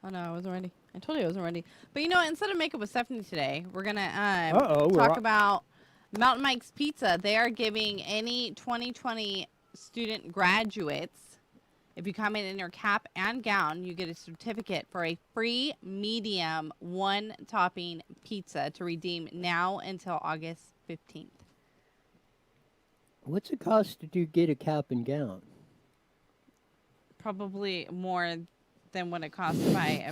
Oh, no, I wasn't ready. I told you I wasn't ready. But you know what? Instead of Makeup with Stephanie today, we're going to talk about Mountain Mike's Pizza. They are giving any 2020 student graduates, if you come in your cap and gown, you get a certificate for a free medium one-topping pizza to redeem now until August 15th. What's it cost to get a cap and gown? Probably more than what it costs to buy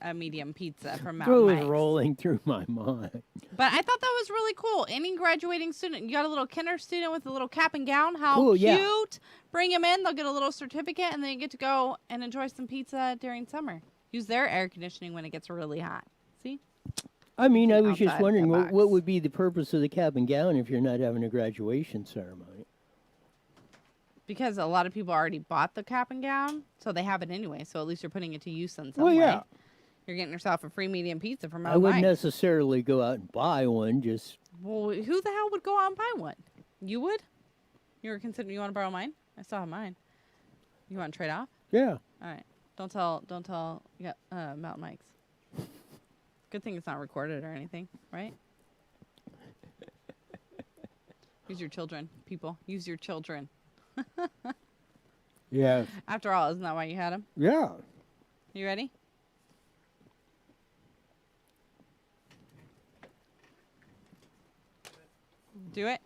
a medium pizza from Mountain Mike's. It was rolling through my mind. But I thought that was really cool. Any graduating student, you got a little kinder student with a little cap and gown. How cool, cute. Yeah. Bring them in. They'll get a little certificate, and then you get to go and enjoy some pizza during summer. Use their air conditioning when it gets really hot. See? I mean, I was just wondering, what would be the purpose of the cap and gown if you're not having a graduation ceremony? Because a lot of people already bought the cap and gown, so they have it anyway. So at least you're putting it to use in some way. Yeah. You're getting yourself a free medium pizza from Mountain I wouldn't Mike's. necessarily go out and buy one, just... Well, who the hell would go out and buy one? You would? You were considering you want to borrow mine? I still have mine. You want to trade off? Yeah. All right. Don't tell Mountain Mike's. Good thing it's not recorded or anything, right? Use your children, people. Use your children. Yeah. After all, isn't that why you had them? Yeah. You ready? Do it.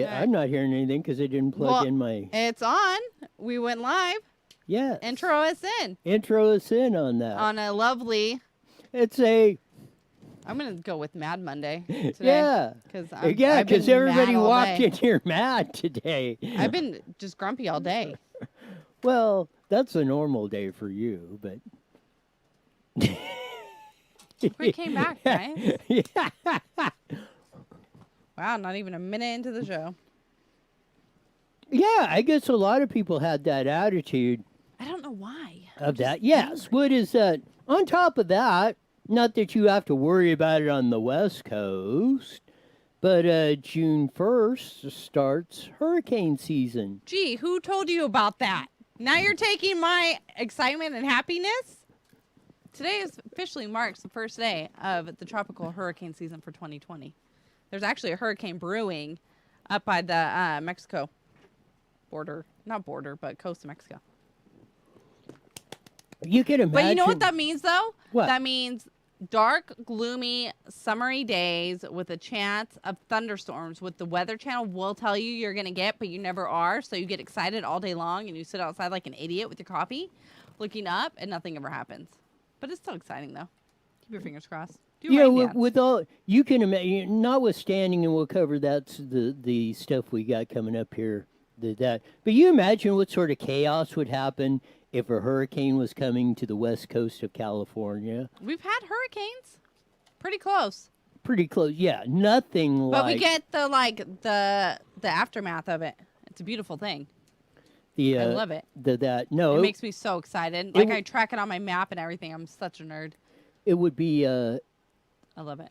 I'm not hearing anything because I didn't plug in my... It's on. We went live. Yeah. Intro us in. Intro us in on that. On a lovely... It's a... I'm going to go with Mad Monday today. Yeah. Because everybody walked in here mad today. I've been just grumpy all day. Well, that's a normal day for you, but... We came back, guys. Yeah. Wow, not even a minute into the show. Yeah, I guess a lot of people had that attitude. I don't know why. Of that. Yes. What is that? On top of that, not that you have to worry about it on the West Coast, but June 1st starts hurricane season. Gee, who told you about that? Now you're taking my excitement and happiness? Today officially marks the first day of the tropical hurricane season for 2020. There's actually a hurricane brewing up by the Mexico border. Not border, but coast of Mexico. You can imagine. But you know what that means, though? What? That means dark, gloomy, summery days with a chance of thunderstorms, what the Weather Channel will tell you you're going to get, but you never are. So you get excited all day long, and you sit outside like an idiot with your coffee, looking up, and nothing ever happens. But it's still exciting, though. Keep your fingers crossed. Yeah, with all you can imagine, notwithstanding, and we'll cover that's the stuff we got coming up here. But you imagine what sort of chaos would happen if a hurricane was coming to the west coast of California. We've had hurricanes, pretty close. Pretty close, yeah. Nothing like. But we get the aftermath of it. It's a beautiful thing. I love it. It makes me so excited. Like I track it on my map and everything. I'm such a nerd. It would be. I love it.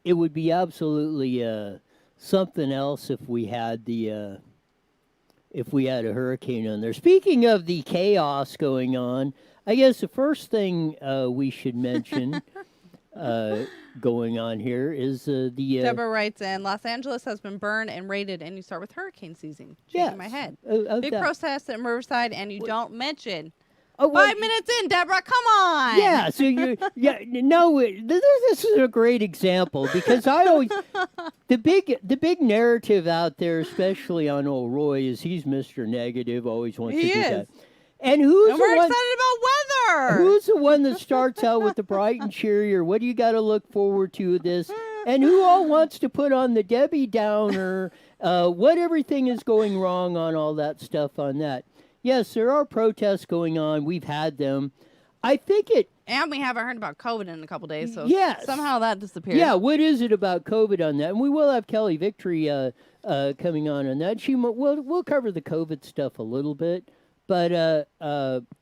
It would be absolutely something else if we had a hurricane on there. Speaking of the chaos going on, I guess the first thing we should mention going on here is the... Deborah writes in, Los Angeles has been burned and raided, and you start with hurricane season. Shaking my head. Big protests at Riverside, and you don't mention... 5 minutes in, Deborah, come on. Yeah, so this is a great example because I always the big narrative out there, especially on old Roy, is he's Mr. Negative, always wants to do that. And we're excited about weather. Who's the one that starts out with the bright and cheery, or what do you got to look forward to with this? And who all wants to put on the Debbie Downer, what everything is going wrong on all that stuff on that. Yes, there are protests going on. We've had them. I think And we haven't heard about COVID in a couple days, so yes. somehow that disappeared. Yeah, what is it about COVID on that? And we will have Kelly Victory coming on that. We'll cover the COVID stuff a little bit, but do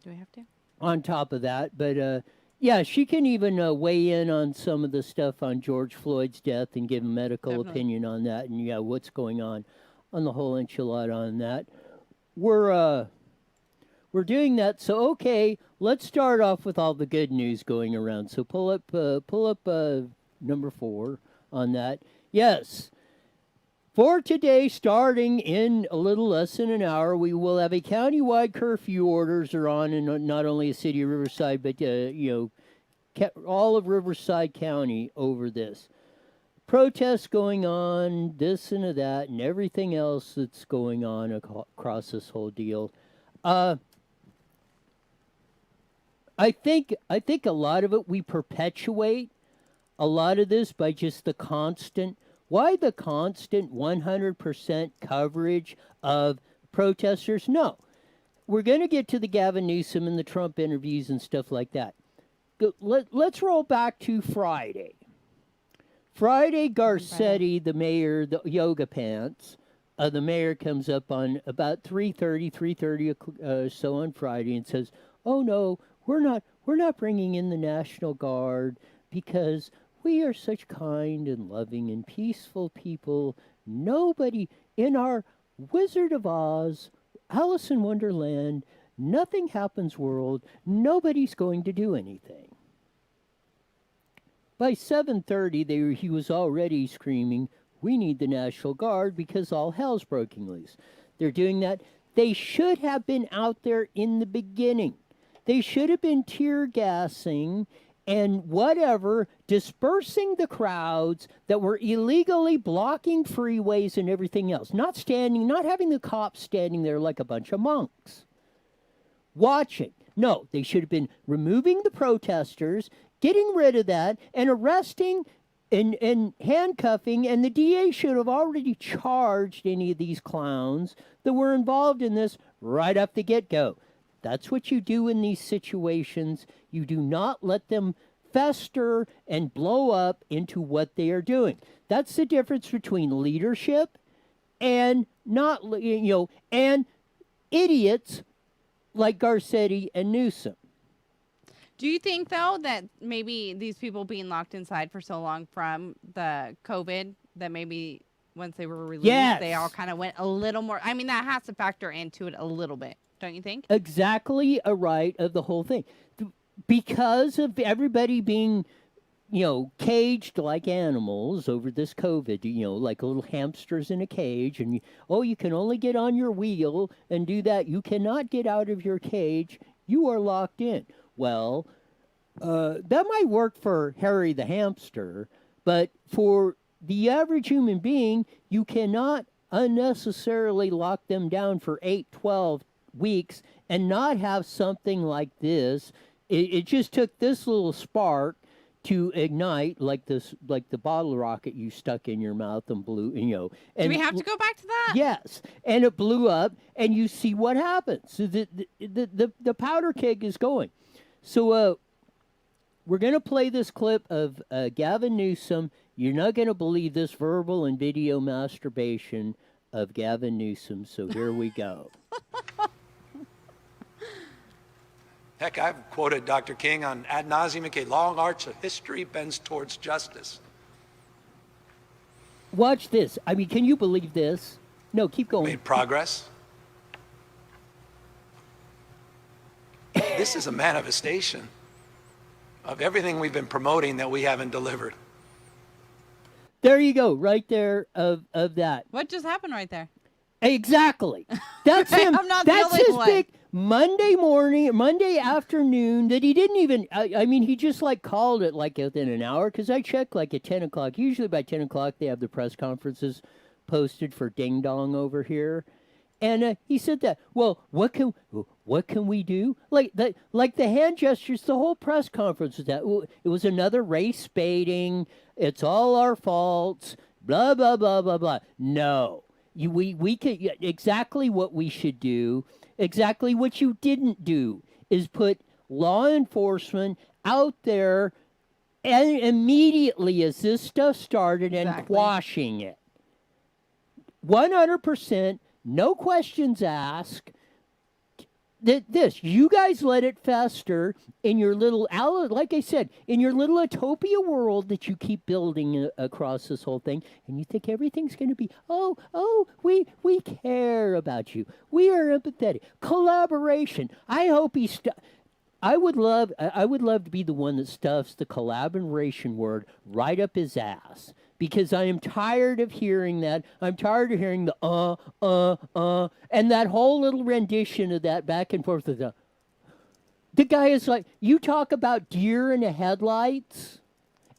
we have to? On top of that, but yeah, she can even weigh in on some of the stuff on George Floyd's death and give a medical opinion on that, and yeah, what's going on the whole enchilada on that. We're doing that, so okay, let's start off with all the good news going around. So pull up number 4 on that. Yes, for today, starting in a little less than an hour, we will have a countywide curfew. Orders are on in not only the city of Riverside, but all of Riverside County over this. Protests going on, this and that, and everything else that's going on across this whole deal. I think a lot of it, we perpetuate a lot of this by just the constant 100% coverage of protesters? No. We're going to get to the Gavin Newsom and the Trump interviews and stuff like that. Let's roll back to Friday. Friday, Garcetti, the mayor, the yoga pants, the mayor comes up on about 3:30 so on Friday and says, "Oh no, we're not bringing in the National Guard because we are such kind and loving and peaceful people. Nobody in our Wizard of Oz, Alice in Wonderland, nothing happens world, nobody's going to do anything." By 7:30, he was already screaming, "We need the National Guard because all hell's breaking loose." They're doing that. They should have been out there in the beginning. They should have been tear gassing and whatever, dispersing the crowds that were illegally blocking freeways and everything else. Not having the cops standing there like a bunch of monks. Watching. No, they should have been removing the protesters, getting rid of that, and arresting and handcuffing, and the DA should have already charged any of these clowns that were involved in this right off the get-go. That's what you do in these situations. You do not let them fester and blow up into what they are doing. That's the difference between leadership and and idiots like Garcetti and Newsom. Do you think, though, that maybe these people being locked inside for so long from the COVID, that maybe once they were released, they all kind of went a little more? I mean, that has to factor into it a little bit, don't you think? Exactly right of the whole thing. Because of everybody being, caged like animals over this COVID, like little hamsters in a cage, and you can only get on your wheel and do that. You cannot get out of your cage. You are locked in. Well, that might work for Harry the hamster, but for the average human being, you cannot unnecessarily lock them down for 8, 12 weeks and not have something like this. It just took this little spark to ignite, like the bottle rocket you stuck in your mouth and blew, And do we have to go back to that? Yes, and it blew up, and you see what happens. So the powder keg is going. So we're going to play this clip of Gavin Newsom. You're not going to believe this verbal and video masturbation of Gavin Newsom, so here we go. Heck, I've quoted Dr. King on ad nauseum, a long arch of history bends towards justice. Watch this. I mean, can you believe this? No, keep going. Made progress. This is a manifestation of everything we've been promoting that we haven't delivered. There you go, right there of that. What just happened right there? Exactly. That's him. I'm not That's the only his one. big Monday afternoon that he didn't even, I mean, he just called it within an hour, because I checked at 10 o'clock. Usually by 10 o'clock they have the press conferences posted for Ding Dong over here. And he said that, well, what can we do? Like the hand gestures, the whole press conference was that. It was another race baiting. It's all our faults. Blah, blah, blah, blah, blah. No. We could, exactly what we should do, exactly what you didn't do, is put law enforcement out there and immediately as this stuff started and Exactly. quashing it. 100%, no questions asked. This, you guys let it fester in your little, like I said, in your little utopia world that you keep building across this whole thing, and you think everything's going to be, we care about you. We are empathetic. Collaboration. I hope I would love to be the one that stuffs the collaboration word right up his ass. Because I am tired of hearing that. I'm tired of hearing the and that whole little rendition of that back and forth. The guy is like, you talk about deer in the headlights,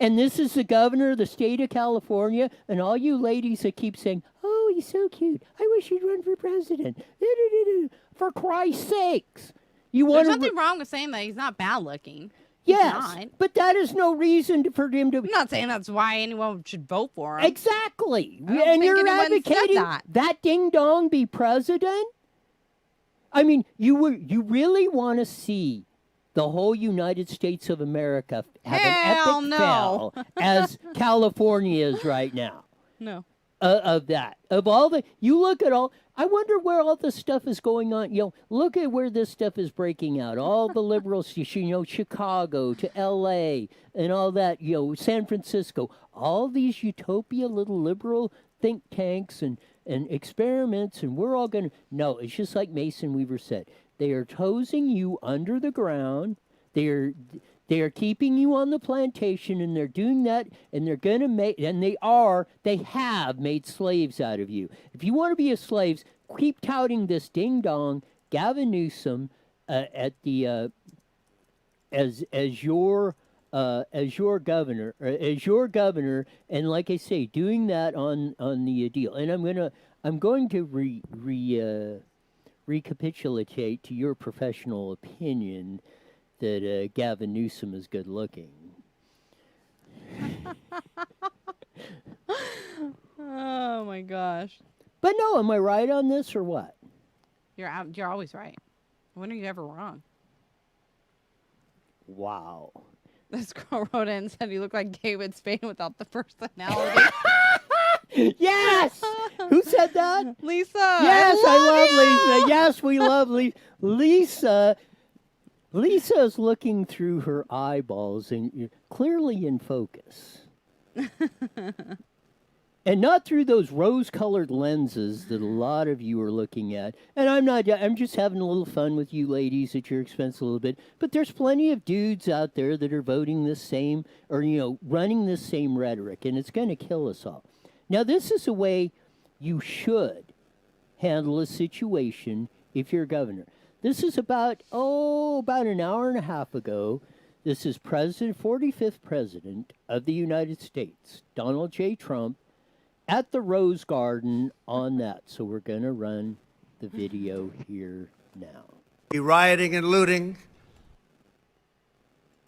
and this is the governor of the state of California, and all you ladies that keep saying, oh, he's so cute. I wish he'd run for president. For Christ's sakes. There's nothing wrong with saying that he's not bad looking. Yes, but that is no reason for him to... I'm not saying that's why anyone should vote for him. Exactly. And you're advocating that ding-dong be president? I mean, you really want to see the whole United States of America have an epic fail as California is right now. No. Of that. Of all the... You look at all... I wonder where all this stuff is going on. Look at where this stuff is breaking out. All the liberals, Chicago to L.A. and all that, San Francisco. All these utopia little liberal think tanks and experiments, and we're all going to... No, it's just like Mason Weaver said. They are tosing you under the ground. They are keeping you on the plantation, and they're doing that, and they're going to make, and they have made slaves out of you. If you want to be a slave, keep touting this ding-dong Gavin Newsom as your governor, and like I say, doing that on the deal. And I'm going to recapitulate to your professional opinion that Gavin Newsom is good looking. Oh my gosh! But no, am I right on this or what? You're always right. When are you ever wrong? Wow. This girl wrote in and said you look like David Spain without the personality. Yes! Who said that? Lisa. Yes, I love Lisa. Yes, we love Lisa. Lisa is looking through her eyeballs and you're clearly in focus. And not through those rose-colored lenses that a lot of you are looking at. And I'm just having a little fun with you ladies at your expense a little bit. But there's plenty of dudes out there that are voting this same, or, running this same rhetoric. And it's going to kill us all. Now, this is a way you should handle a situation if you're governor. This is about an hour and a half ago. This is 45th President of the United States, Donald J. Trump, at the Rose Garden on that. So we're going to run the video here now. Rioting and looting,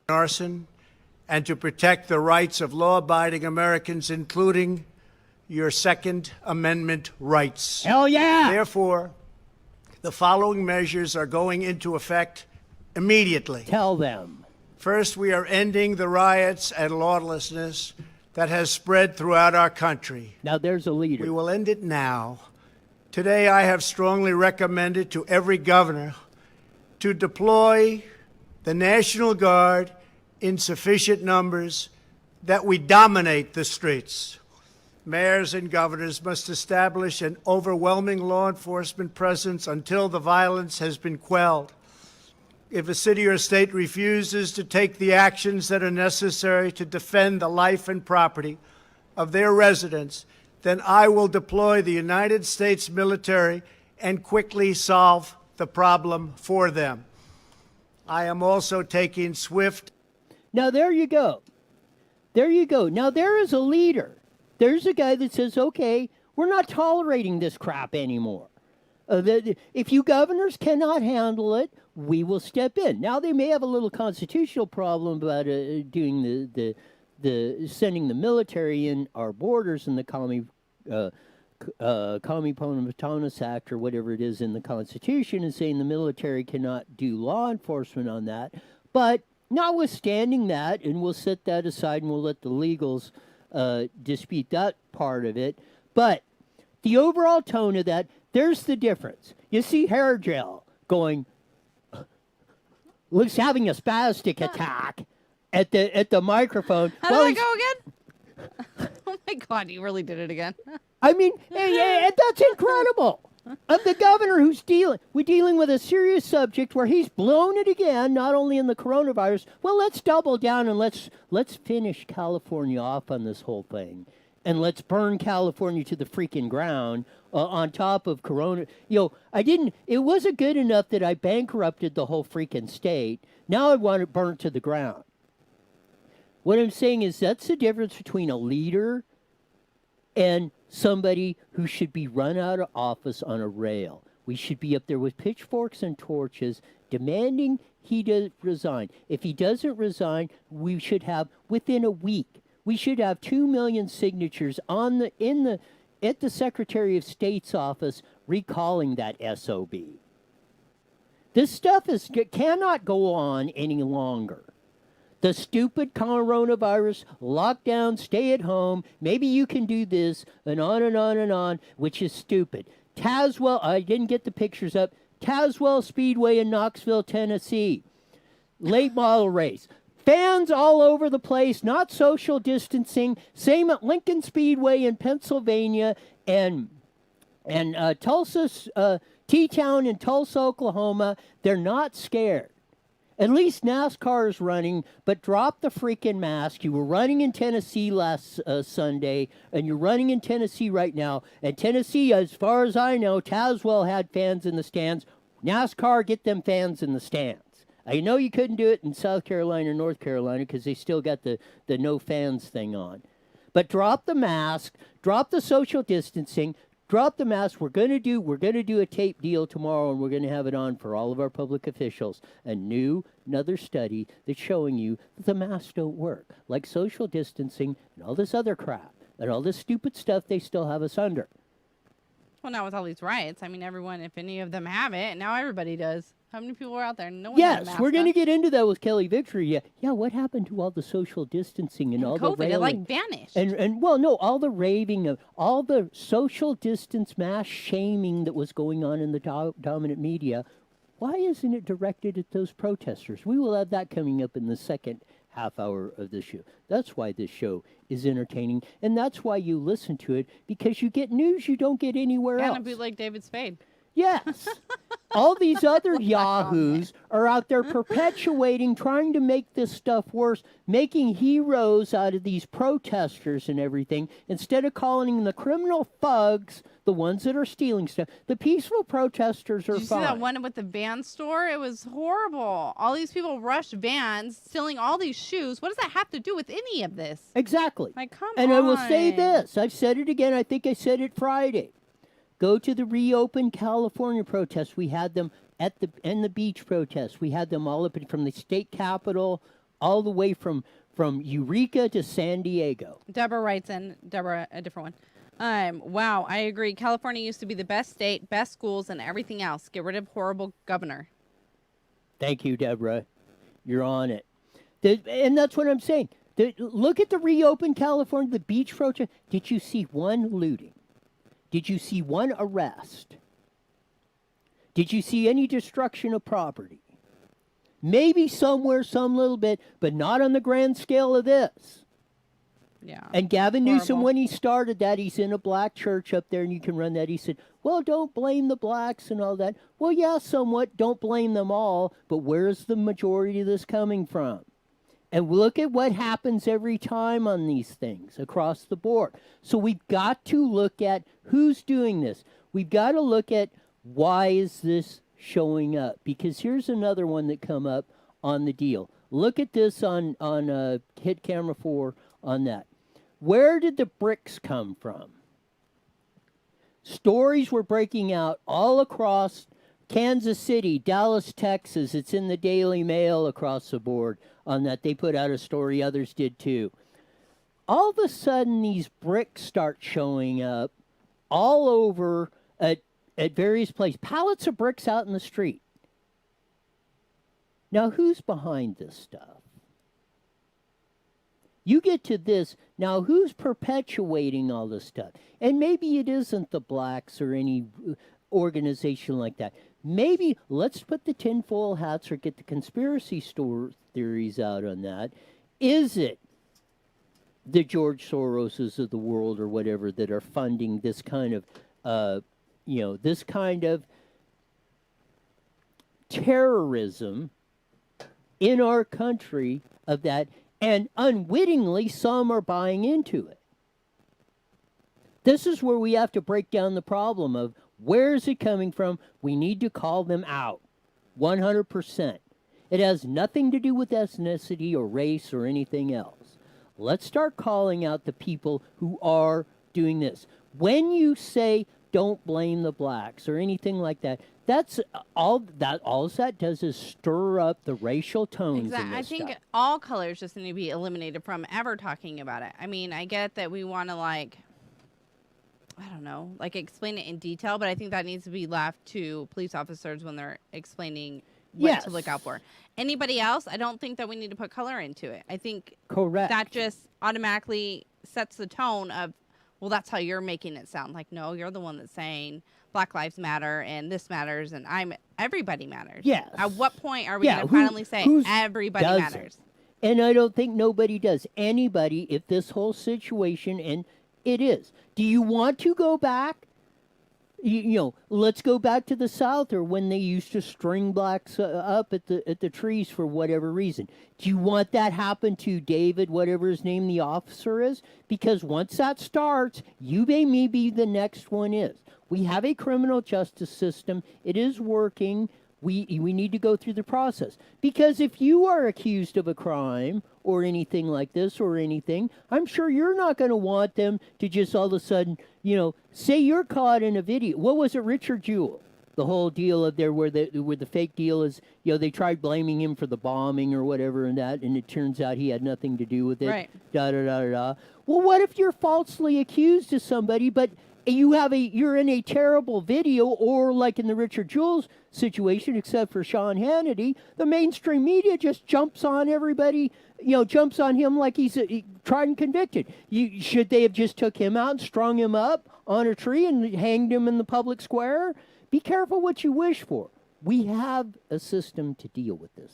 arson, and to protect the rights of law-abiding Americans, including your Second Amendment rights. Hell yeah! Therefore, the following measures are going into effect immediately. Tell them. First, we are ending the riots and lawlessness that has spread throughout our country. Now there's a leader. We will end it now. Today, I have strongly recommended to every governor to deploy the National Guard in sufficient numbers that we dominate the streets. Mayors and governors must establish an overwhelming law enforcement presence until the violence has been quelled. If a city or state refuses to take the actions that are necessary to defend the life and property of their residents, then I will deploy the United States military and quickly solve the problem for them. I am also taking swift... Now, there you go. There you go. Now, there is a leader. There's a guy that says, okay, we're not tolerating this crap anymore. If you governors cannot handle it, we will step in. Now, they may have a little constitutional problem about doing the sending the military in our borders in the Comey-Ponatonus Act or whatever it is in the Constitution, and saying the military cannot do law enforcement on that. But notwithstanding that, and we'll set that aside and we'll let the legals dispute that part of it, but the overall tone of that, there's the difference. You see hair gel going, looks having a spastic attack at the microphone. How did that go again? Oh my God, you really did it again. I mean, that's incredible. Of the governor who's we're dealing with a serious subject where he's blown it again, not only in the coronavirus. Well, let's double down and let's finish California off on this whole thing. And let's burn California to the freaking ground on top of Corona. It wasn't good enough that I bankrupted the whole freaking state. Now I want it burnt to the ground. What I'm saying is that's the difference between a leader and somebody who should be run out of office on a rail. We should be up there with pitchforks and torches demanding he does resign. If he doesn't resign, we should have, within a week, we should have 2 million signatures at the Secretary of State's office recalling that SOB. This stuff cannot go on any longer. The stupid coronavirus, lockdown, stay at home, maybe you can do this, and on and on and on, which is stupid. Tazewell, I didn't get the pictures up, Tazewell Speedway in Knoxville, Tennessee. Late model race. Fans all over the place, not social distancing. Same at Lincoln Speedway in Pennsylvania and Tulsa, T-Town in Tulsa, Oklahoma. They're not scared. At least NASCAR is running, but drop the freaking mask. You were running in Tennessee last Sunday, and you're running in Tennessee right now. And Tennessee, as far as I know, Tazewell had fans in the stands. NASCAR, get them fans in the stands. I know you couldn't do it in South Carolina or North Carolina because they still got the no fans thing on. But drop the mask, drop the social distancing, drop the mask. We're gonna do a tape deal tomorrow, and we're gonna have it on for all of our public officials. Another study that's showing you that the masks don't work, like social distancing and all this other crap and all this stupid stuff they still have us under. Well, now with all these riots, I mean, everyone, if any of them have it, now everybody does. How many people are out there? No one. Yes, we're going to get into that with Kelly Victory. Yeah. What happened to all the social distancing and all COVID, the railing? It vanished. And all the raving of all the social distance mass shaming that was going on in the dominant media. Why isn't it directed at those protesters? We will have that coming up in the second half hour of this show. That's why this show is entertaining, and that's why you listen to it, because you get news you don't get anywhere else. And a bootleg David Spade. Yes. All these other yahoos are out there perpetuating, trying to make this stuff worse, making heroes out of these protesters and everything, instead of calling the criminal thugs the ones that are stealing stuff. The peaceful protesters are fine. Did you see that one with the van store? It was horrible. All these people rushed vans, stealing all these shoes. What does that have to do with any of this? Exactly. Like, come on. And I will say this. I've said it again. I think I said it Friday. Go to the reopen California protests. We had them and the beach protests. We had them all up from the state capitol, all the way from Eureka to San Diego. Deborah writes in, a different one. Wow, I agree. California used to be the best state, best schools, and everything else. Get rid of horrible governor. Thank you, Deborah. You're on it. And that's what I'm saying. Look at the reopen California, the beach protest. Did you see one looting? Did you see one arrest? Did you see any destruction of property? Maybe somewhere, some little bit, but not on the grand scale of this. Yeah. And Gavin Newsom, when he started that, he's in a black church up there, and you can run that. He said, well, don't blame the blacks and all that. Well, yeah, somewhat. Don't blame them all. But where's the majority of this coming from? And look at what happens every time on these things across the board. So we've got to look at who's doing this. We've got to look at why is this showing up? Because here's another one that come up on the deal. Look at this on hit camera 4 on that. Where did the bricks come from? Stories were breaking out all across Kansas City, Dallas, Texas. It's in the Daily Mail across the board on that. They put out a story. Others did too. All of a sudden, these bricks start showing up all over at various places. Pallets of bricks out in the street. Now, who's behind this stuff? You get to this, now who's perpetuating all this stuff? And maybe it isn't the blacks or any organization like that. Maybe let's put the tinfoil hats or get the conspiracy theories out on that. Is it the George Soroses of the world or whatever that are funding this kind of, this kind of terrorism in our country of that? And unwittingly, some are buying into it. This is where we have to break down the problem of where is it coming from? We need to call them out 100%. It has nothing to do with ethnicity or race or anything else. Let's start calling out the people who are doing this. When you say don't blame the blacks or anything like that, that's all that does is stir up the racial tones. Exactly. I think all colors just need to be eliminated from ever talking about it. I mean, I get that we want to explain it in detail, but I think that needs to be left to police officers when they're explaining what to look out for. Anybody else, I don't think that we need to put color into it. I think that just automatically sets the tone of, well, that's how you're making it sound. Like, no, you're the one that's saying Black Lives Matter and this matters and everybody matters. Yes. At what point are we going to finally say everybody matters? And I don't think nobody does. Anybody, if this whole situation, and it is. Do you want to go back? Let's go back to the South, or when they used to string blacks up at the trees for whatever reason. Do you want that happen to David, whatever his name, the officer is? Because once that starts, you may be the next one is. We have a criminal justice system. It is working. We need to go through the process. Because if you are accused of a crime or anything like this or anything, I'm sure you're not going to want them to just all of a sudden, say you're caught in a video. What was it, Richard Jewell? The whole deal of there where the fake deal is, they tried blaming him for the bombing or whatever and that, and it turns out he had nothing to do with it. Right. Da-da-da-da-da. Well, what if you're falsely accused of somebody, but you're in a terrible video, or like in the Richard Jewell situation, except for Sean Hannity, the mainstream media just jumps on everybody, jumps on him like he's tried and convicted. Should they have just took him out and strung him up on a tree and hanged him in the public square? Be careful what you wish for. We have a system to deal with this.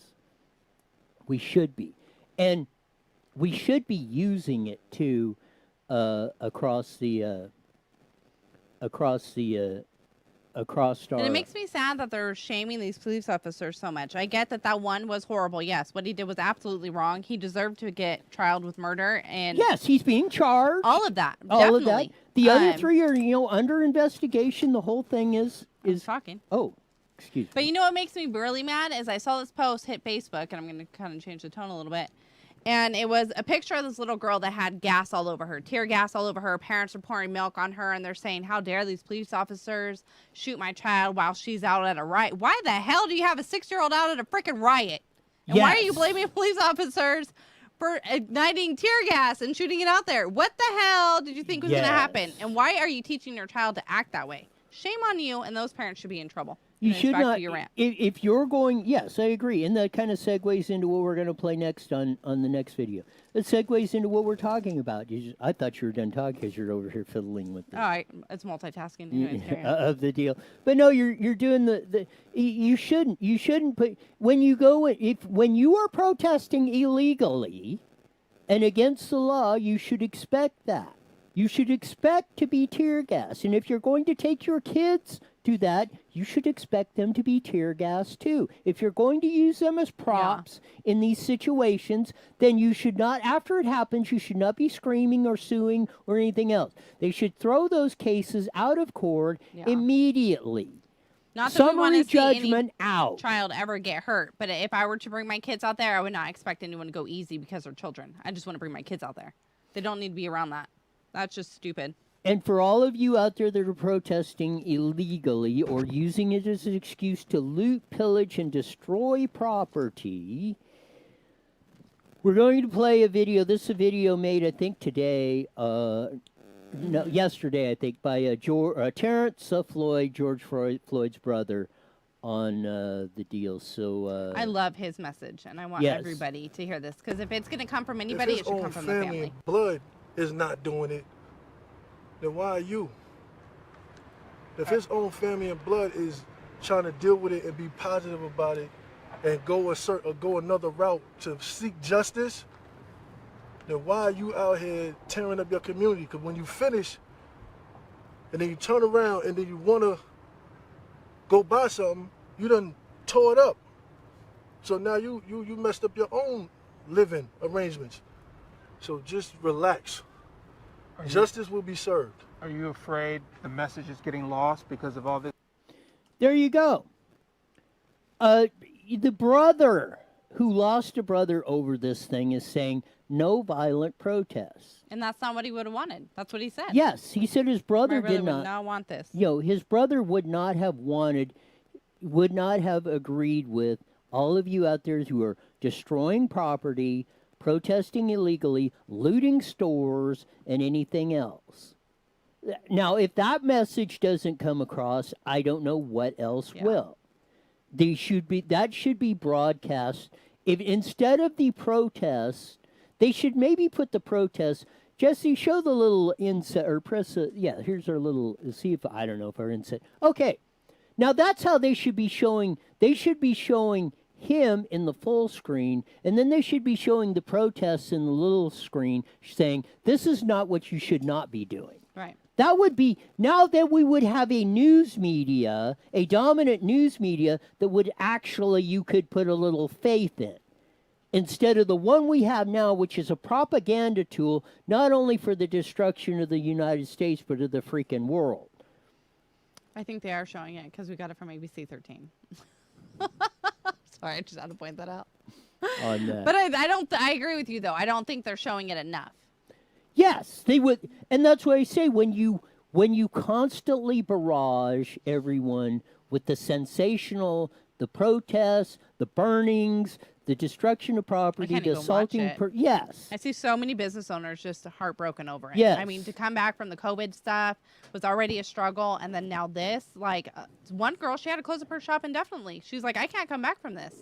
We should be. And we should be using it too across our. And it makes me sad that they're shaming these police officers so much. I get that one was horrible. Yes, what he did was absolutely wrong. He deserved to get trialed with murder, and yes, he's being charged. All of that. All definitely. of that. The other three are under investigation. The whole thing is talking. Oh, excuse me. But you know what makes me really mad is I saw this post hit Facebook, and I'm going to kind of change the tone a little bit. And it was a picture of this little girl that had gas all over her, tear gas all over her. Parents are pouring milk on her, and they're saying, how dare these police officers shoot my child while she's out at a riot? Why the hell do you have a 6-year-old out at a freaking riot? And why are you blaming police officers for igniting tear gas and shooting it out there? What the hell did you think was going to happen? And why are you teaching your child to act that way? Shame on you, and those parents should be in trouble. You should not. If you're going, yes, I agree, and that kind of segues into what we're going to play next on the next video. It segues into what we're talking about. I thought you were done talking because you're over here fiddling with this. All right, it's multitasking. Anyways, of the deal, but no, you're doing the. You shouldn't put when you are protesting illegally and against the law. You should expect that. You should expect to be tear gas, and if you're going to take your kids to that, you should expect them to be tear gas too. If you're going to use them as props in these situations, then you should not, after it happens, you should not be screaming or suing or anything else. They should throw those cases out of court immediately. Not that we want to see judgment any out. Child ever get hurt, but if I were to bring my kids out there, I would not expect anyone to go easy because they're children. I just want to bring my kids out there. They don't need to be around that. That's just stupid. And for all of you out there that are protesting illegally or using it as an excuse to loot, pillage, and destroy property, we're going to play a video. This is a video made, I think, today, yesterday, I think, by Terrence Floyd, George Floyd's brother, on the deal. So I love his message, and I want yes. everybody to hear this, because if it's going to come from anybody, it should come from the family. And blood is not doing it, then why are you? If his own family and blood is trying to deal with it and be positive about it and go another route to seek justice, then why are you out here tearing up your community? Because when you finish and then you turn around and then you want to go buy something, you done tore it up. So now you messed up your own living arrangements. So just relax. Justice will be served. Are you afraid the message is getting lost because of all this? There you go. The brother who lost a brother over this thing is saying no violent protests. And that's not what he would have wanted. That's what he said. Yes, he said his brother I really did would not want this. His brother would not have agreed with all of you out there who are destroying property, protesting illegally, looting stores, and anything else. Now, if that message doesn't come across, I don't know what else will. That should be broadcast. If instead of the protest, they should maybe put the protest. Jesse, show the little inset or press. Here's our little. See if I don't know if our inset. Okay, now that's how they should be showing. They should be showing him in the full screen, and then they should be showing the protests in the little screen, saying this is not what you should not be doing. Right. That would be, now that we would have a news media, a dominant news media that would actually, you could put a little faith in. Instead of the one we have now, which is a propaganda tool, not only for the destruction of the United States, but of the freaking world. I think they are showing it because we got it from ABC 13. Sorry, I just had to point that out. On that. But I agree with you, though. I don't think they're showing it enough. Yes, they would, and that's what I say. When you constantly barrage everyone with the sensational, the protests, the burnings, the destruction of property, the assaulting. Yes, I see so many business owners just heartbroken over it. Yes. I mean, to come back from the COVID stuff was already a struggle, and then now this. Like one girl, she had to close up her shop indefinitely. She's like, I can't come back from this,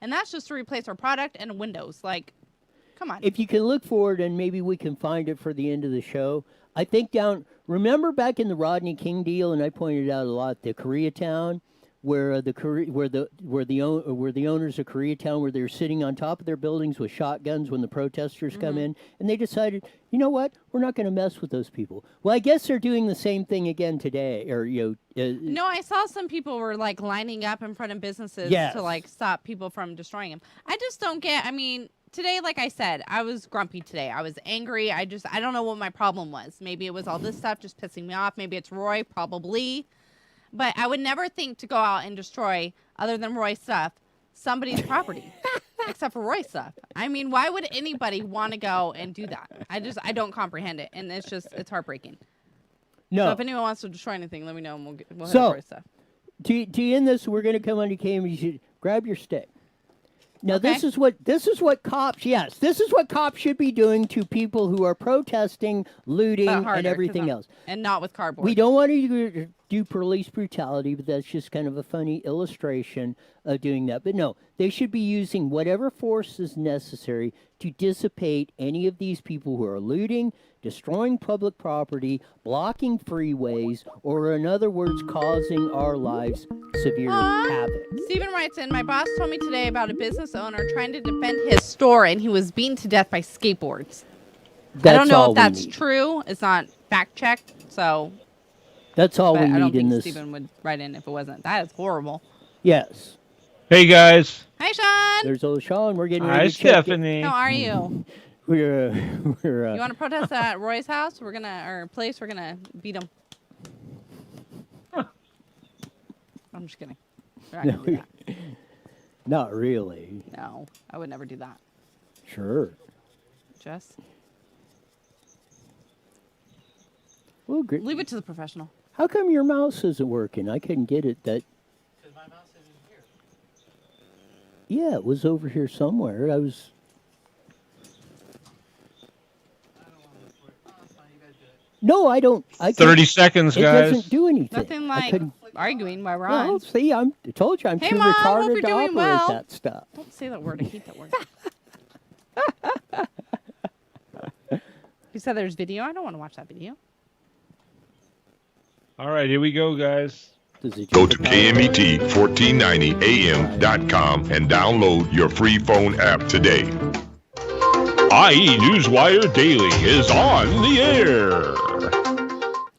and that's just to replace her product and windows. Like. Come on. If you can look forward, and maybe we can find it for the end of the show. I think remember back in the Rodney King deal, and I pointed out a lot, the Koreatown, where the owners of Koreatown, where they're sitting on top of their buildings with shotguns when the protesters come in, and they decided, you know what, we're not going to mess with those people. Well, I guess they're doing the same thing again today, or No, I saw some people were like lining up in front of businesses to like stop people from destroying them. I just don't get. I mean. Today, like I said, I was grumpy today. I was angry. I don't know what my problem was. Maybe it was all this stuff just pissing me off. Maybe it's Roy, probably. But I would never think to go out and destroy, other than Roy's stuff, somebody's property. Except for Roy's stuff. I mean, why would anybody want to go and do that? I don't comprehend it. And it's heartbreaking. No. So if anyone wants to destroy anything, let me know and we'll have Roy's stuff. To end this, we're going to come on to cam. You should grab your stick. Now, okay. this is what cops should be doing to people who are protesting, looting, and everything else. And not with cardboard. We don't want to do police brutality, but that's just kind of a funny illustration of doing that. But no, they should be using whatever force is necessary to dissipate any of these people who are looting, destroying public property, blocking freeways, or in other words, causing our lives severe havoc. Stephen writes in, my boss told me today about a business owner trying to defend his store, and he was beaten to death by skateboards. I don't know if that's true. It's not fact checked, so. That's all we need in this. I don't think Stephen would write in if it wasn't. That is horrible. Yes. Hey guys. Hi, Sean. There's old Sean. We're getting ready Hi, to check Stephanie. How are you? We're You want to protest at Roy's house? We're gonna beat him. I'm just kidding. We're not gonna do that. Not really. No, I would never do that. Sure. Just Leave it to the professional. How come your mouse isn't working? I couldn't get it. Because my mouse isn't here. Yeah, it was over here somewhere. I don't want to record. Oh, that's fine. You guys do No, I don't. 30 seconds, it guys. It doesn't do anything. Nothing like arguing while we're on. Well, see, I told you I'm Hey, too Mom, hope retarded you're to doing operate well. that stuff. Don't say that word. I hate that word. You said there's video. I don't want to watch that video. All right, here we go, guys. Go to KMET1490am.com and download your free phone app today. IE Newswire Daily is on the air.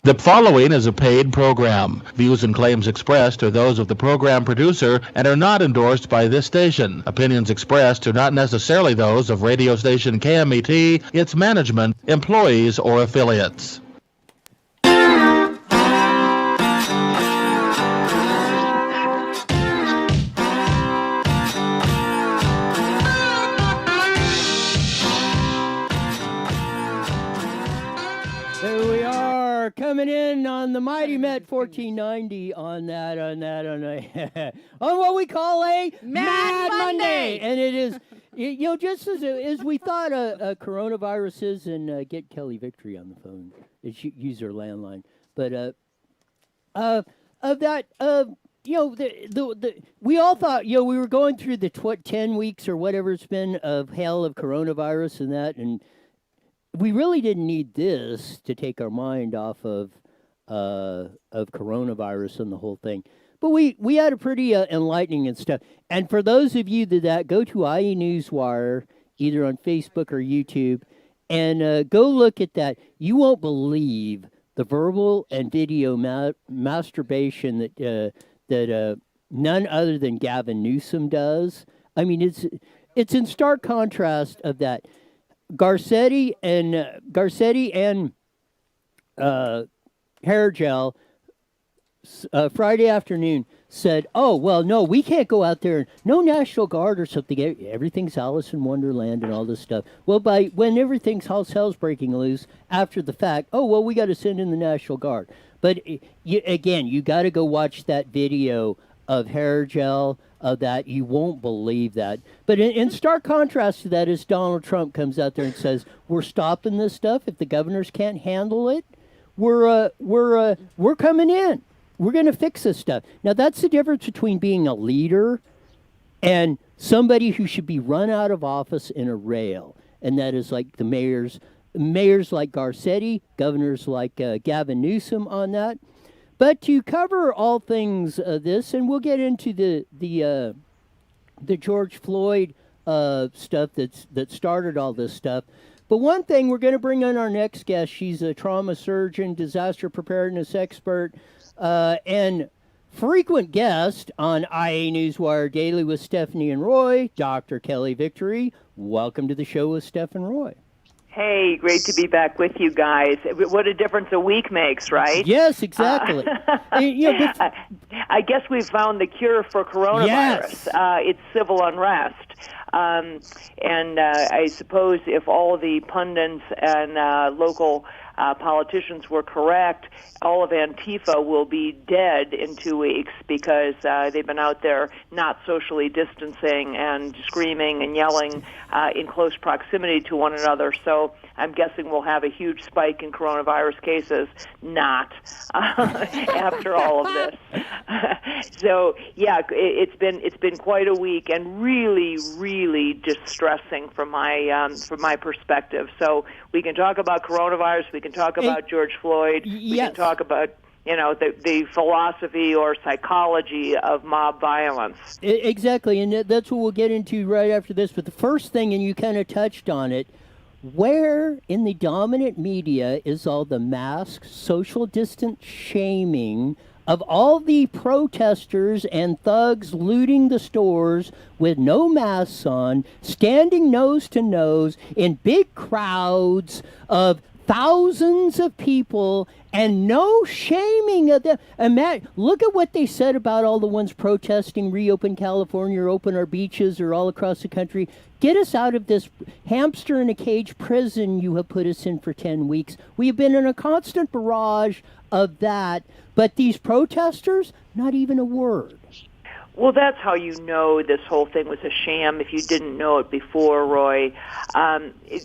The following is a paid program. Views and claims expressed are those of the program producer and are not endorsed by this station. Opinions expressed are not necessarily those of radio station KMET, its management, employees, or affiliates. Here we are coming in on the Mighty Met 1490 on what we call a Mad Monday. And it is, just as we thought coronavirus is, and get Kelly Victory on the phone. Use her landline. But we all thought, we were going through the 10 weeks or whatever it's been of hell of coronavirus and that, and we really didn't need this to take our mind off of coronavirus and the whole thing. But we had a pretty enlightening and stuff. And for those of you that go to IE Newswire, either on Facebook or YouTube, and go look at that. You won't believe the verbal and video masturbation that none other than Gavin Newsom does. I mean, it's in stark contrast of that. Garcetti and Hair Gel Friday afternoon said, "Oh well, no, we can't go out there. No National Guard or something. Everything's Alice in Wonderland and all this stuff." Well, when everything's hell's breaking loose after the fact, oh well, we got to send in the National Guard. But you got to go watch that video of Hair Gel. Of that, you won't believe that. But in stark contrast to that is Donald Trump comes out there and says, "We're stopping this stuff. If the governors can't handle it, we're coming in. We're going to fix this stuff." Now that's the difference between being a leader and somebody who should be run out of office in a rail, and that is like the mayors like Garcetti, governors like Gavin Newsom on that. But to cover all things this, and we'll get into the George Floyd stuff that started all this stuff. But one thing, we're going to bring on our next guest. She's a trauma surgeon, disaster preparedness expert, and frequent guest on IA Newswire Daily with Stephanie and Roy, Dr. Kelly Victory. Welcome to the show with Steph and Roy. Hey, great to be back with you guys. What a difference a week makes, right? Yes, exactly. I guess we've found the cure for coronavirus. Yes. It's civil unrest. And I suppose if all the pundits and local politicians were correct, all of Antifa will be dead in 2 weeks because they've been out there not socially distancing and screaming and yelling in close proximity to one another. So I'm guessing we'll have a huge spike in coronavirus cases. Not after all of this. So yeah, it's been quite a week and really, really distressing from my perspective. So we can talk about coronavirus. We can talk about George Floyd. We can talk about the philosophy or psychology of mob violence. Exactly, and that's what we'll get into right after this. But the first thing, and you kind of touched on it, where in the dominant media is all the mask, social distance shaming of all the protesters and thugs looting the stores with no masks on, standing nose to nose in big crowds of thousands of people, and no shaming of them. And Matt, look at what they said about all the ones protesting reopen California or open our beaches or all across the country. Get us out of this hamster in a cage prison you have put us in for 10 weeks. We have been in a constant barrage of that. But these protesters, not even a word. Well, that's how you know this whole thing was a sham if you didn't know it before, Roy.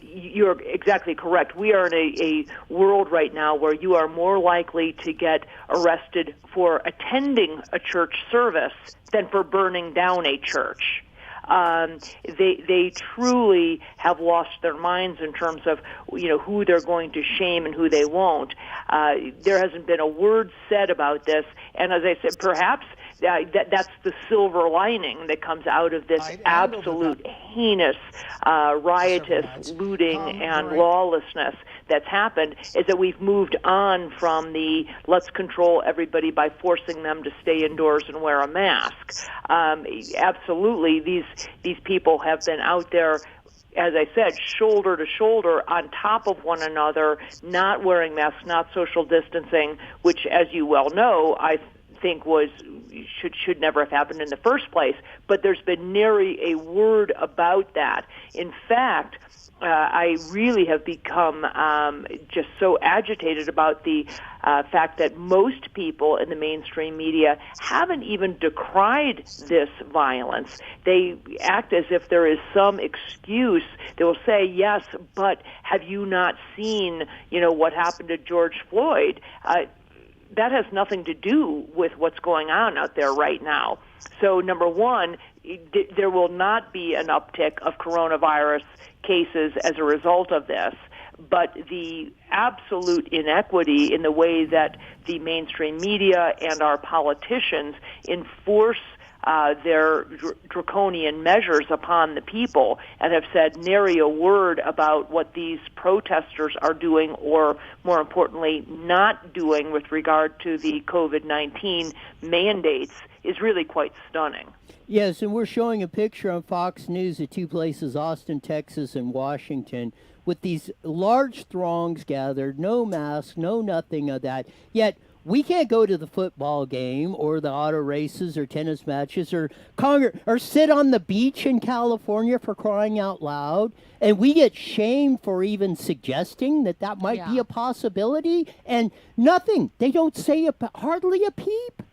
You're exactly correct. We are in a world right now where you are more likely to get arrested for attending a church service than for burning down a church. They truly have lost their minds in terms of who they're going to shame and who they won't. There hasn't been a word said about this, and as I said, perhaps that's the silver lining that comes out of this absolute heinous, riotous looting and lawlessness that's happened, is that we've moved on from the let's control everybody by forcing them to stay indoors and wear a mask. Absolutely, these people have been out there, as I said, shoulder to shoulder on top of one another, not wearing masks, not social distancing, which, as you well know, I think should never have happened in the first place. But there's been nary a word about that. In fact, I really have become just so agitated about the fact that most people in the mainstream media haven't even decried this violence. They act as if there is some excuse. They will say, yes, but have you not seen, what happened to George Floyd? That has nothing to do with what's going on out there right now. So, number one, there will not be an uptick of coronavirus cases as a result of this, but the absolute inequity in the way that the mainstream media and our politicians enforce their draconian measures upon the people and have said nary a word about what these protesters are doing, or more importantly, not doing with regard to the COVID-19 mandates is really quite stunning. Yes, and we're showing a picture on Fox News of two places, Austin, Texas, and Washington, with these large throngs gathered, no masks, no nothing of that. Yet we can't go to the football game or the auto races or tennis matches or sit on the beach in California, for crying out loud. And we get shamed for even suggesting that might be a possibility. And nothing. They don't say hardly a peep.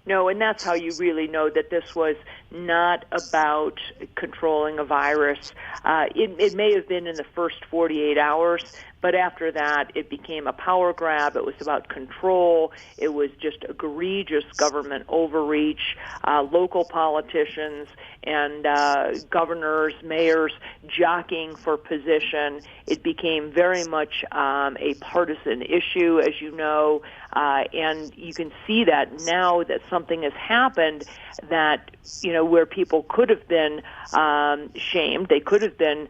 No, and that's how you really know that this was not about controlling a virus. It may have been in the first 48 hours, but after that, it became a power grab. It was about control. It was just egregious government overreach. Local politicians and governors, mayors jockeying for position. It became very much a partisan issue, as you know, and you can see that now that something has happened that, where people could have been shamed, they could have been,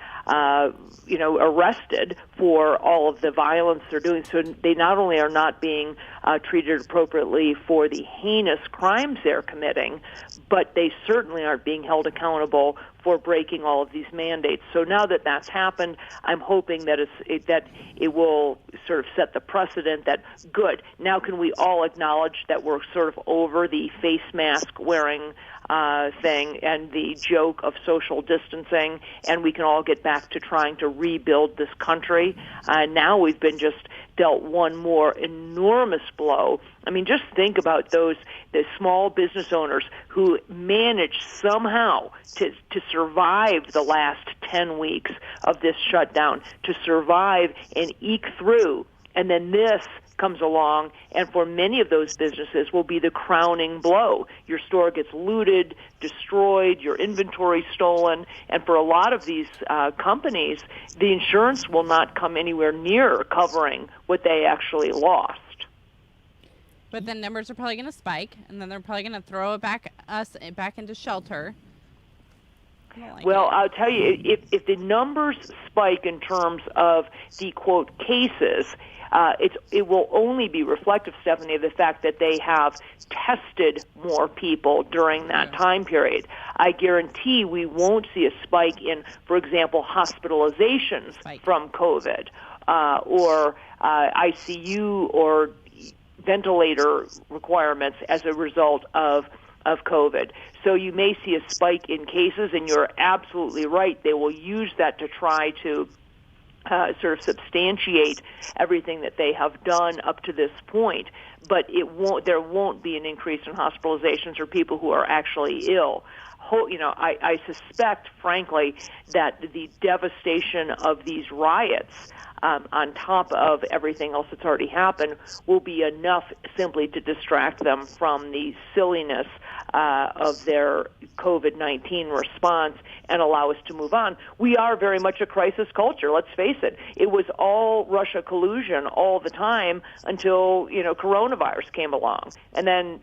arrested for all of the violence they're doing. So they not only are not being treated appropriately for the heinous crimes they're committing, but they certainly aren't being held accountable for breaking all of these mandates. So now that that's happened, I'm hoping that it will sort of set the precedent that, good, now can we all acknowledge that we're sort of over the face mask wearing thing and the joke of social distancing, and we can all get back to trying to rebuild this country. Now we've been just dealt one more enormous blow. I mean, just think about the small business owners who managed somehow to survive the last 10 weeks of this shutdown, to survive and eke through, and then this comes along, and for many of those businesses will be the crowning blow. Your store gets looted, destroyed, your inventory stolen, and for a lot of these companies, the insurance will not come anywhere near covering what they actually lost. But then numbers are probably going to spike, and then they're probably going to throw it back into shelter. Well, I'll tell you, if the numbers spike in terms of the, quote, cases, it will only be reflective, Stephanie, of the fact that they have tested more people during that time period. I guarantee we won't see a spike in, for example, hospitalizations from COVID or ICU or ventilator requirements as a result of COVID. So you may see a spike in cases, and you're absolutely right. They will use that to try to sort of substantiate everything that they have done up to this point. but there won't be an increase in hospitalizations or people who are actually ill. I suspect, frankly, that the devastation of these riots, on top of everything else that's already happened, will be enough simply to distract them from the silliness of their COVID-19 response and allow us to move on. We are very much a crisis culture, let's face it. It was all Russia collusion all the time until, coronavirus came along. And then,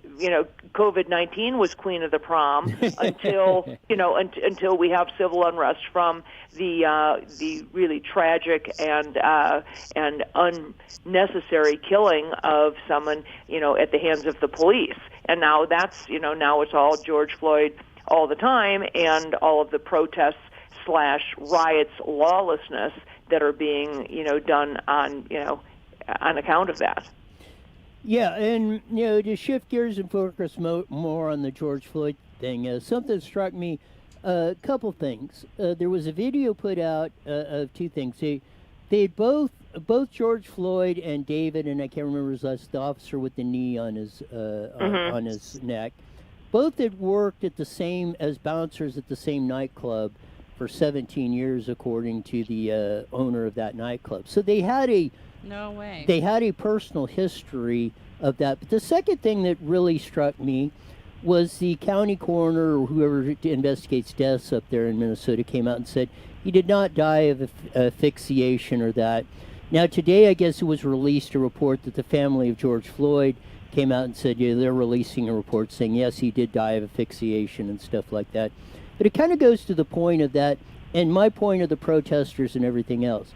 COVID-19 was queen of the prom until, until we have civil unrest from the really tragic and unnecessary killing of someone, at the hands of the police. And now now it's all George Floyd all the time, and all of the protests / riots, lawlessness that are being, done on account of that. Yeah, and, to shift gears and focus more on the George Floyd thing, something struck me, a couple things. There was a video put out of two things. They both George Floyd and David, and I can't remember his last, the officer with the knee on his on his neck, both had worked at the same as bouncers at the same nightclub for 17 years, according to the owner of that nightclub. So they had a personal history of that. But the second thing that really struck me was the county coroner, or whoever investigates deaths up there in Minnesota, came out and said he did not die of asphyxiation or that. Now today, I guess it was released a report that the family of George Floyd came out and said, they're releasing a report saying, yes, he did die of asphyxiation and stuff like that. But it kind of goes to the point of that, and my point of the protesters and everything else.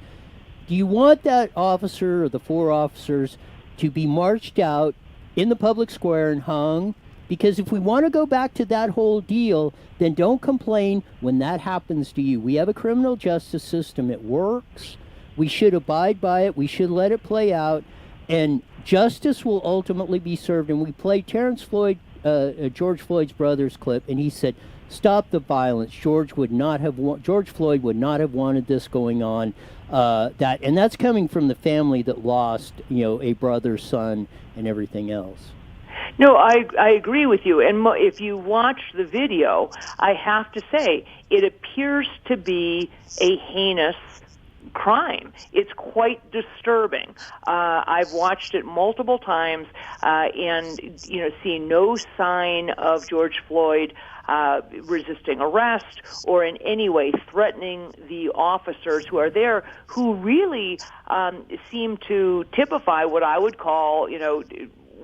Do you want that officer or the 4 officers to be marched out in the public square and hung? Because if we want to go back to that whole deal, then don't complain when that happens to you. We have a criminal justice system. It works. We should abide by it. We should let it play out. And justice will ultimately be served. And we played George Floyd's brother's clip, and he said, stop the violence. George Floyd would not have wanted this going on. And that's coming from the family that lost, a brother, son, and everything else. No, I agree with you. And if you watch the video, I have to say, it appears to be a heinous crime. It's quite disturbing. I've watched it multiple times, and see no sign of George Floyd resisting arrest or in any way threatening the officers who are there, who really seem to typify what I would call,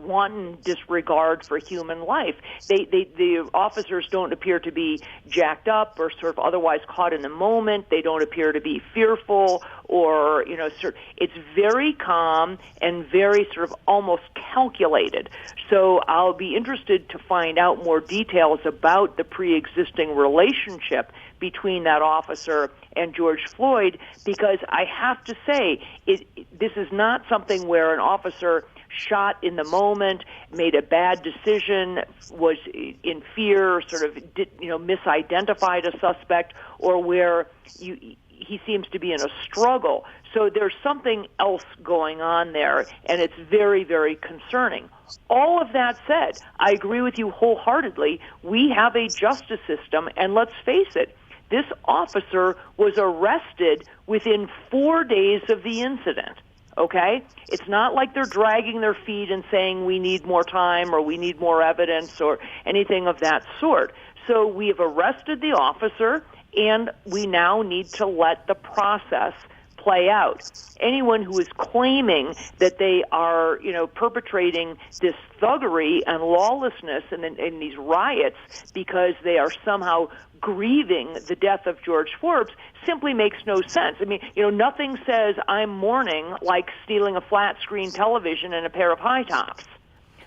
wanton disregard for human life. The officers don't appear to be jacked up or sort of otherwise caught in the moment. They don't appear to be fearful or, it's very calm and very sort of almost calculated. So I'll be interested to find out more details about the pre-existing relationship between that officer and George Floyd, because I have to say, this is not something where an officer shot in the moment, made a bad decision, was in fear, sort of misidentified a suspect, or where he seems to be in a struggle. So there's something else going on there, and it's very, very concerning. All of that said, I agree with you wholeheartedly. We have a justice system, and let's face it, this officer was arrested within 4 days of the incident. Okay? It's not like they're dragging their feet and saying we need more time or we need more evidence or anything of that sort. So we have arrested the officer, and we now need to let the process play out. Anyone who is claiming that they are, perpetrating this thuggery and lawlessness in these riots because they are somehow grieving the death of George Forbes simply makes no sense. I mean, nothing says I'm mourning like stealing a flat screen television and a pair of high tops.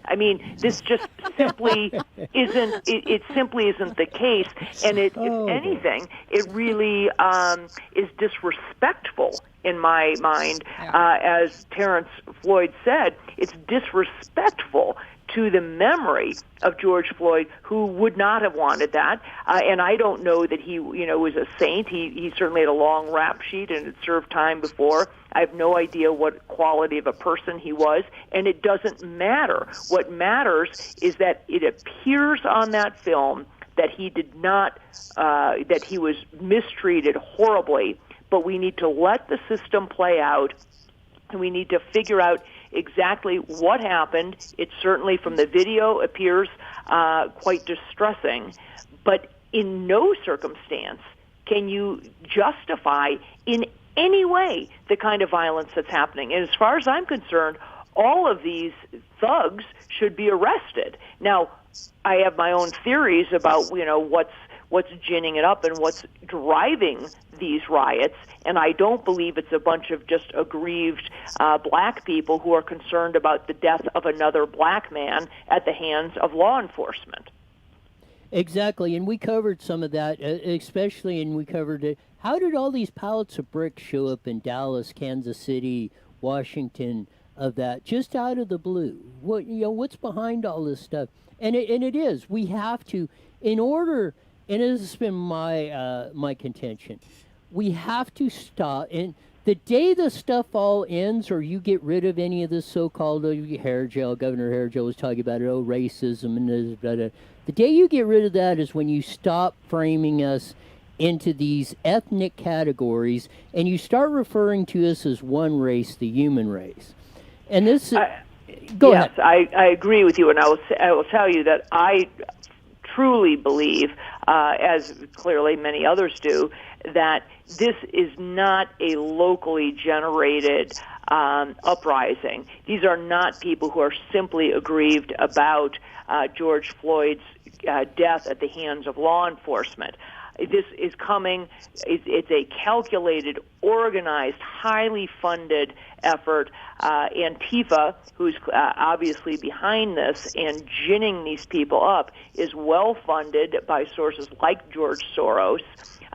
I mean, this just simply isn't. It simply isn't the case, and if anything, it really is disrespectful in my mind. As Terrence Floyd said, it's disrespectful to the memory of George Floyd, who would not have wanted that. And I don't know that he, was a saint. He certainly had a long rap sheet and had served time before. I have no idea what quality of a person he was, and it doesn't matter. What matters is that it appears on that film that he did not, that he was mistreated horribly, but we need to let the system play out, and we need to figure out exactly what happened. It certainly, from the video, appears quite distressing, but in no circumstance can you justify in any way the kind of violence that's happening. And as far as I'm concerned, all of these thugs should be arrested. Now, I have my own theories about, what's ginning it up and what's driving these riots, and I don't believe it's a bunch of just aggrieved black people who are concerned about the death of another black man at the hands of law enforcement. Exactly, and we covered some of that, especially, and we covered it. How did all these pallets of bricks show up in Dallas, Kansas City, Washington, of that, just out of the blue? What's behind all this stuff? And it is. We have to, in order, and this has been my contention, we have to stop. And the day the stuff all ends, or you get rid of any of this so-called hair gel, Governor Hair Gel was talking about it, racism and this, blah, blah. The day you get rid of that is when you stop framing us into these ethnic categories and you start referring to us as one race, the human race. And this... Go ahead. I agree with you, and I will tell you that I truly believe, as clearly many others do, that this is not a locally generated uprising. These are not people who are simply aggrieved about George Floyd's death at the hands of law enforcement. This is coming, it's a calculated, organized, highly funded effort. Antifa, who's obviously behind this and ginning these people up, is well funded by sources like George Soros.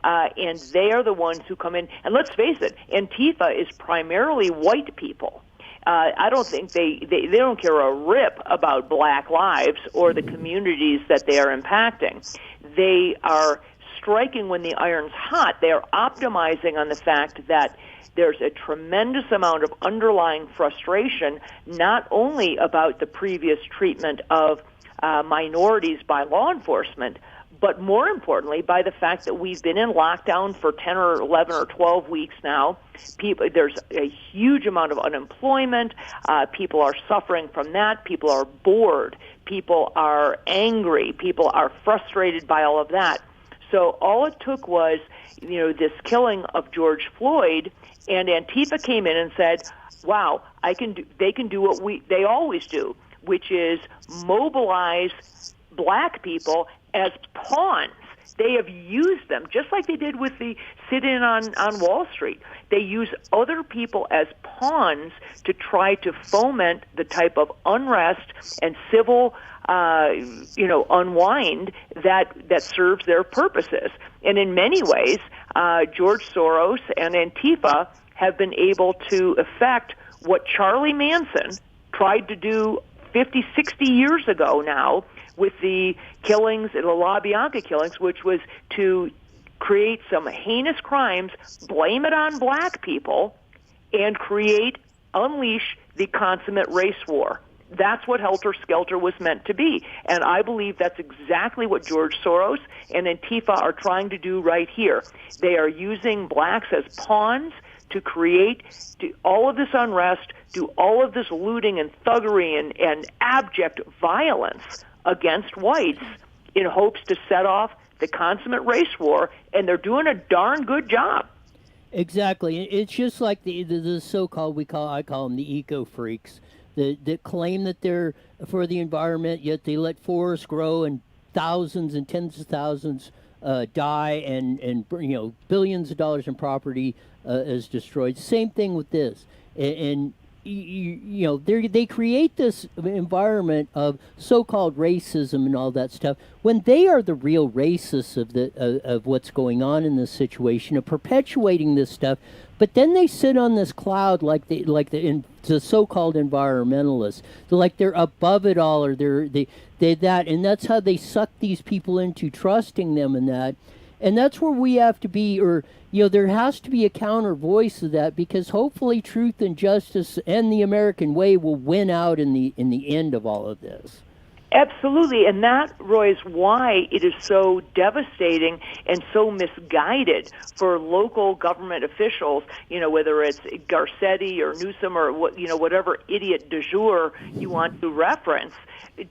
And they are the ones who come in. And let's face it, Antifa is primarily white people. I don't think they don't care a rip about black lives or the communities that they are impacting. They are striking when the iron's hot. They are optimizing on the fact that there's a tremendous amount of underlying frustration, not only about the previous treatment of minorities by law enforcement, but more importantly, by the fact that we've been in lockdown for 10 or 11 or 12 weeks now. There's a huge amount of unemployment. People are suffering from that. People are bored. People are angry. People are frustrated by all of that. So all it took was, this killing of George Floyd, and Antifa came in and said, wow, they can do what they always do, which is mobilize black people as pawns. They have used them, just like they did with the sit-in on Wall Street. They use other people as pawns to try to foment the type of unrest and civil unwind that serves their purposes. And in many ways, George Soros and Antifa have been able to effect what Charlie Manson tried to do 50, 60 years ago now with the killings, the La Bianca killings, which was to create some heinous crimes, blame it on black people, and unleash the consummate race war. That's what Helter Skelter was meant to be. And I believe that's exactly what George Soros and Antifa are trying to do right here. They are using blacks as pawns to create all of this unrest, do all of this looting and thuggery and abject violence against whites in hopes to set off the consummate race war, and they're doing a darn good job. Exactly. It's just like the so-called, I call them the eco-freaks, that claim that they're for the environment, yet they let forests grow and thousands and tens of thousands die, and billions of dollars in property is destroyed. Same thing with this. And you know, they create this environment of so-called racism and all that stuff when they are the real racists of what's going on in this situation, of perpetuating this stuff. But then they sit on this cloud like the so-called environmentalists. They're above it all, or they that, and that's how they suck these people into trusting them in that. And that's where we have to be, or, you know, there has to be a counter voice of that, because hopefully truth and justice and the American way will win out in the end of all of this. Absolutely, and that, Roy, is why it is so devastating and so misguided for local government officials, you know, whether it's Garcetti or Newsom or whatever idiot du jour you want to reference,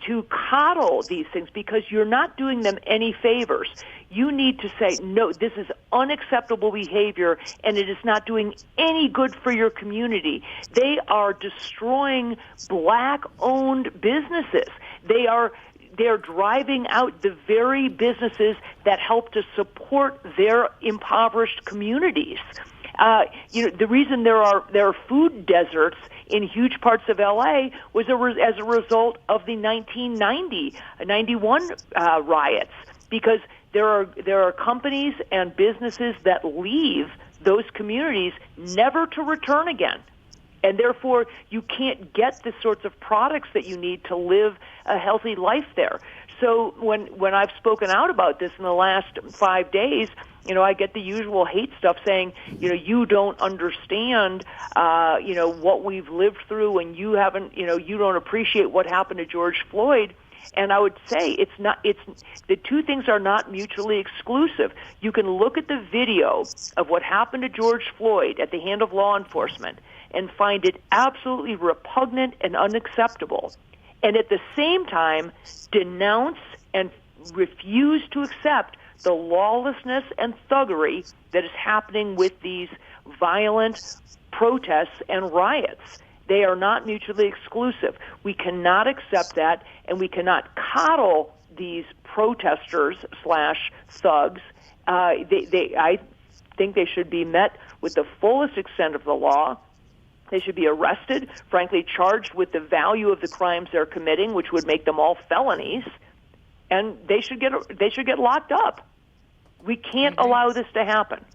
to coddle these things, because you're not doing them any favors. You need to say, no, this is unacceptable behavior, and it is not doing any good for your community. They are destroying black-owned businesses. They're driving out the very businesses that help to support their impoverished communities. The reason there are food deserts in huge parts of LA was as a result of the 1991 riots, because there are companies and businesses that leave those communities never to return again. And therefore, you can't get the sorts of products that you need to live a healthy life there. So when I've spoken out about this in the last 5 days, you know, I get the usual hate stuff saying, you know, you don't understand, what we've lived through, and you don't appreciate what happened to George Floyd. And I would say the two things are not mutually exclusive. You can look at the video of what happened to George Floyd at the hand of law enforcement and find it absolutely repugnant and unacceptable, and at the same time denounce and refuse to accept the lawlessness and thuggery that is happening with these violent protests and riots. They are not mutually exclusive. We cannot accept that, and we cannot coddle these protesters / thugs. I think they should be met with the fullest extent of the law. They should be arrested, frankly, charged with the value of the crimes they're committing, which would make them all felonies, and they should get locked up. We can't allow this to happen.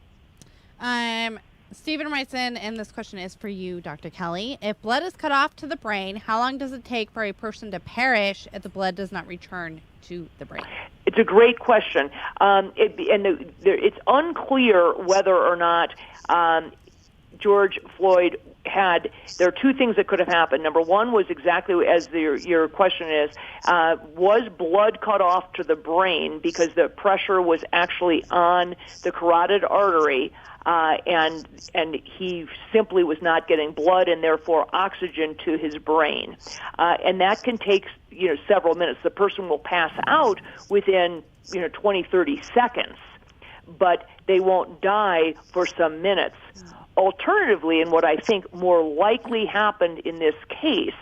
Stephen writes in, and this question is for you, Dr. Kelly. If blood is cut off to the brain, how long does it take for a person to perish if the blood does not return to the brain? It's a great question. It's unclear whether or not George Floyd there are two things that could have happened. Number one was exactly as your question is, was blood cut off to the brain because the pressure was actually on the carotid artery, and he simply was not getting blood and therefore oxygen to his brain. And that can take several minutes. The person will pass out within 20, 30 seconds, but they won't die for some minutes. Alternatively, and what I think more likely happened in this case,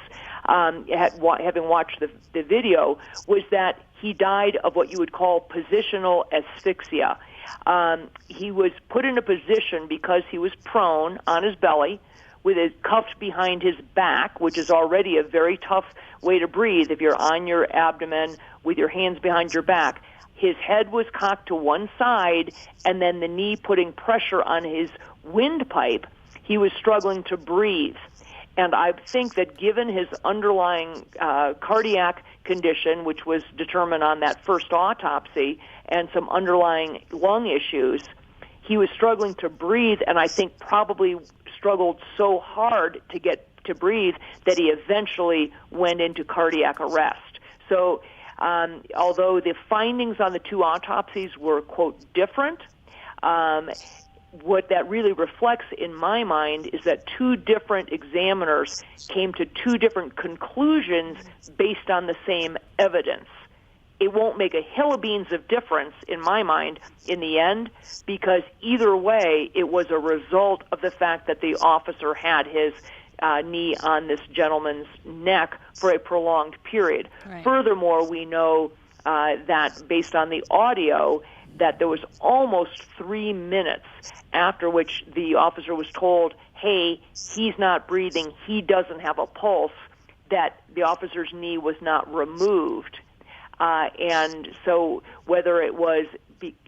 having watched the video, was that he died of what you would call positional asphyxia. He was put in a position because he was prone on his belly with it cuffed behind his back, which is already a very tough way to breathe if you're on your abdomen with your hands behind your back. His head was cocked to one side, and then the knee putting pressure on his windpipe. He was struggling to breathe. And I think that given his underlying cardiac condition, which was determined on that first autopsy, and some underlying lung issues, he was struggling to breathe, and I think probably struggled so hard to get to breathe that he eventually went into cardiac arrest. So although the findings on the two autopsies were, quote, different, what that really reflects in my mind is that two different examiners came to two different conclusions based on the same evidence. It won't make a hill of beans of difference in my mind in the end, because either way it was a result of the fact that the officer had his knee on this gentleman's neck for a prolonged period. Right. Furthermore, we know that based on the audio, that there was almost 3 minutes after which the officer was told, hey, he's not breathing, he doesn't have a pulse, that the officer's knee was not removed. And so whether it was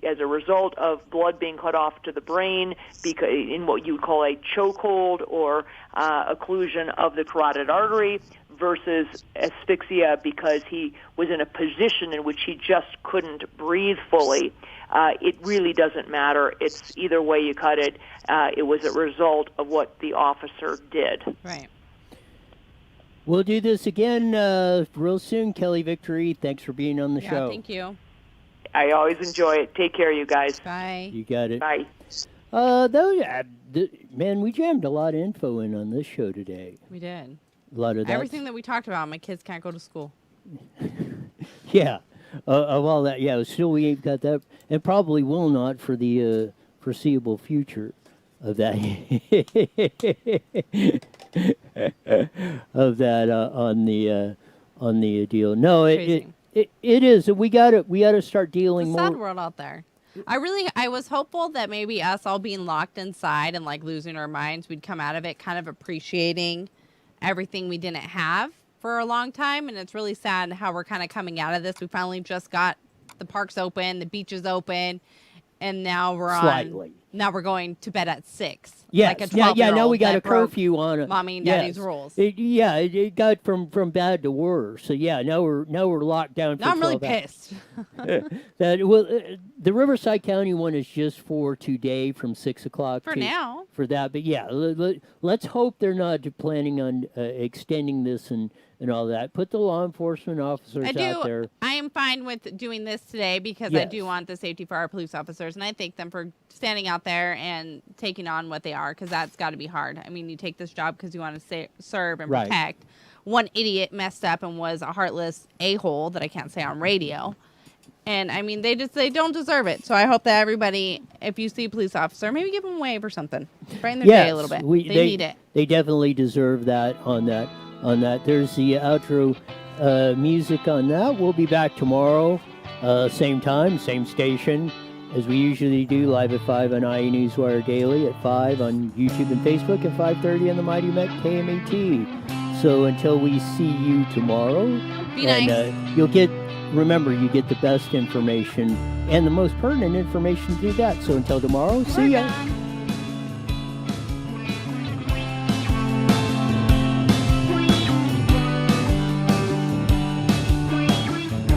as a result of blood being cut off to the brain because in what you would call a chokehold or occlusion of the carotid artery versus asphyxia because he was in a position in which he just couldn't breathe fully, it really doesn't matter. It's either way you cut it. It was a result of what the officer did. Right. We'll do this again real soon. Kelly Victory, thanks for being on the show. Thank you. I always enjoy it. Take care, you guys. Bye. You got it. Bye. Man, we jammed a lot of info in on this show today. We did. A lot of that. Everything that we talked about, my kids can't go to school. Yeah. Of all that, yeah, still we ain't got that, and probably will not for the foreseeable future of that. Of that on the deal. No, it is. We gotta start dealing It's a more. sad world out there. I was hopeful that maybe us all being locked inside and like losing our minds, we'd come out of it kind of appreciating everything we didn't have for a long time. And it's really sad how we're kind of coming out of this. We finally just got the parks open, the beaches open, and now we're now we're going to bed at 6. Yes. Like a 12-year-old now we got a that broke curfew on it. Mommy and Daddy's rules. It got from bad to worse. So yeah, now we're locked down. For now I'm really 12 hours. pissed. The Riverside County one is just for today from 6 o'clock. For now. For that, but yeah, let's hope they're not planning on extending this and all that. Put the law enforcement officers out there. I am fine with doing this today because I do want the safety for our police officers, and I thank them for standing out there and taking on what they are, because that's got to be hard. I mean, you take this job because you want to serve and protect. One idiot messed up and was a heartless a-hole that I can't say on radio. And, I mean, they don't deserve it. So I hope that everybody, if you see a police officer, maybe give them a wave or something. Brighten their day a little bit. They need it. They definitely deserve that on that. There's the outro music on that. We'll be back tomorrow, same time, same station, as we usually do, live at 5 on IE Newswire Daily, at 5 on YouTube and Facebook, at 5:30 on the Mighty Met KMAT. So until we see you tomorrow, be nice. You get the best information and the most pertinent information through that. So until tomorrow, see ya.